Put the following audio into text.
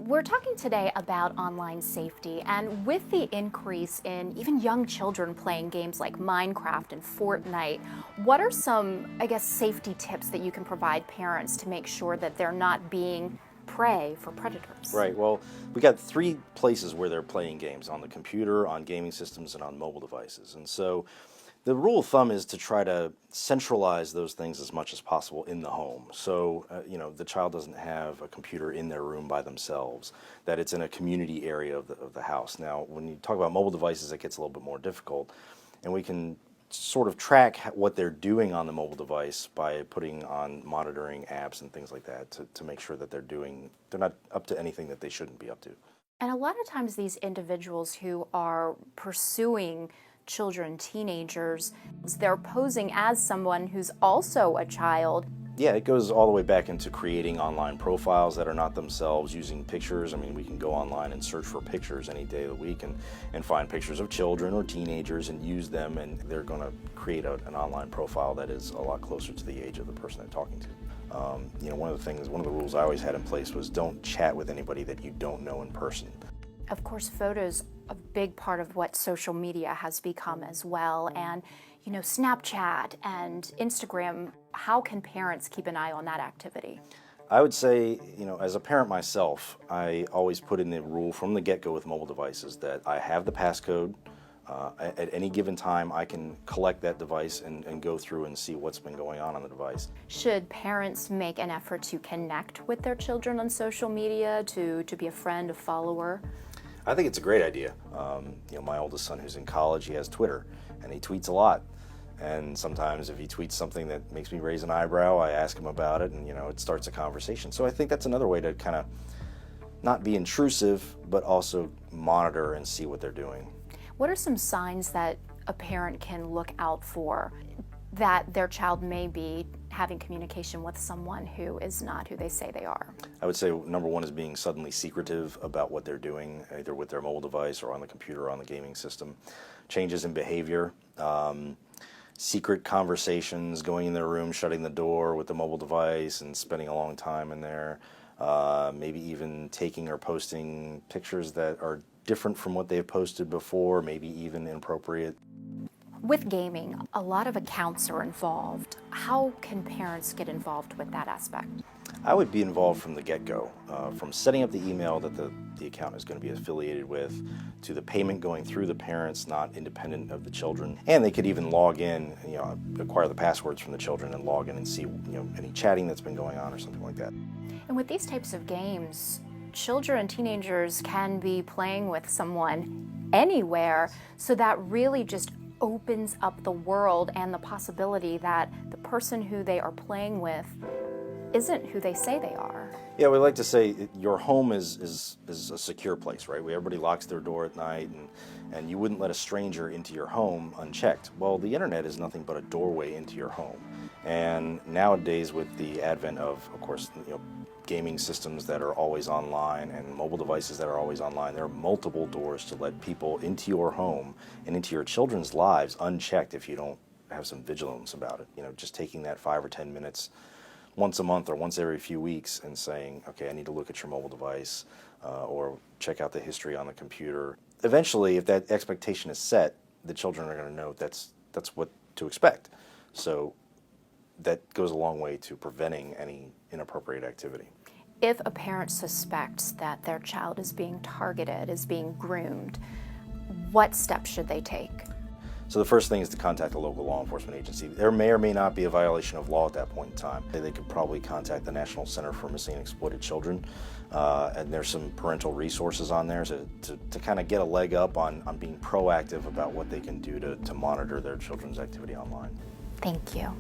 We're talking today about online safety, and with the increase in even young children playing games like Minecraft and Fortnite, what are some, safety tips that you can provide parents to make sure that they're not being prey for predators? Right. Well, we got three places where they're playing games: on the computer, on gaming systems, and on mobile devices. And so the rule of thumb is to try to centralize those things as much as possible in the home. So, the child doesn't have a computer in their room by themselves, that it's in a community area of the house. Now, when you talk about mobile devices, it gets a little bit more difficult, and we can sort of track what they're doing on the mobile device by putting on monitoring apps and things like that to make sure that they're not up to anything that they shouldn't be up to. And a lot of times these individuals who are pursuing children, teenagers, they're posing as someone who's also a child. Yeah, it goes all the way back into creating online profiles that are not themselves, using pictures. I mean, we can go online and search for pictures any day of the week and find pictures of children or teenagers and use them, and they're going to create an online profile that is a lot closer to the age of the person they're talking to. One of the rules I always had in place was don't chat with anybody that you don't know in person. Of course, photos a big part of what social media has become as well, and Snapchat and Instagram. How can parents keep an eye on that activity? I would say, as a parent myself, I always put in the rule from the get-go with mobile devices that I have the passcode. At any given time, I can collect that device and go through and see what's been going on the device. Should parents make an effort to connect with their children on social media, to be a friend, a follower? I think it's a great idea. My oldest son, who's in college, he has Twitter, and he tweets a lot. And sometimes if he tweets something that makes me raise an eyebrow, I ask him about it, and it starts a conversation. So I think that's another way to kind of not be intrusive, but also monitor and see what they're doing. What are some signs that a parent can look out for that their child may be having communication with someone who is not who they say they are? I would say number one is being suddenly secretive about what they're doing, either with their mobile device or on the computer or on the gaming system. Changes in behavior, secret conversations, going in their room, shutting the door with the mobile device and spending a long time in there, maybe even taking or posting pictures that are different from what they've posted before, maybe even inappropriate. With gaming, a lot of accounts are involved. How can parents get involved with that aspect? I would be involved from the get-go, from setting up the email that the account is going to be affiliated with, to the payment going through the parents, not independent of the children. And they could even log in, acquire the passwords from the children and log in and see, any chatting that's been going on or something like that. And with these types of games, children and teenagers can be playing with someone anywhere, so that really just opens up the world and the possibility that the person who they are playing with isn't who they say they are. Yeah, we like to say your home is a secure place, right? Where everybody locks their door at night, and you wouldn't let a stranger into your home unchecked. Well, the internet is nothing but a doorway into your home. And nowadays, with the advent of course, gaming systems that are always online and mobile devices that are always online, there are multiple doors to let people into your home and into your children's lives unchecked if you don't have some vigilance about it. Just taking that 5 or 10 minutes once a month or once every few weeks and saying, okay, I need to look at your mobile device or check out the history on the computer. Eventually, if that expectation is set, the children are going to know that's what to expect. So that goes a long way to preventing any inappropriate activity. If a parent suspects that their child is being targeted, is being groomed, what steps should they take? So the first thing is to contact a local law enforcement agency. There may or may not be a violation of law at that point in time. They could probably contact the National Center for Missing and Exploited Children, and there's some parental resources on there to kind of get a leg up on being proactive about what they can do to monitor their children's activity online. Thank you.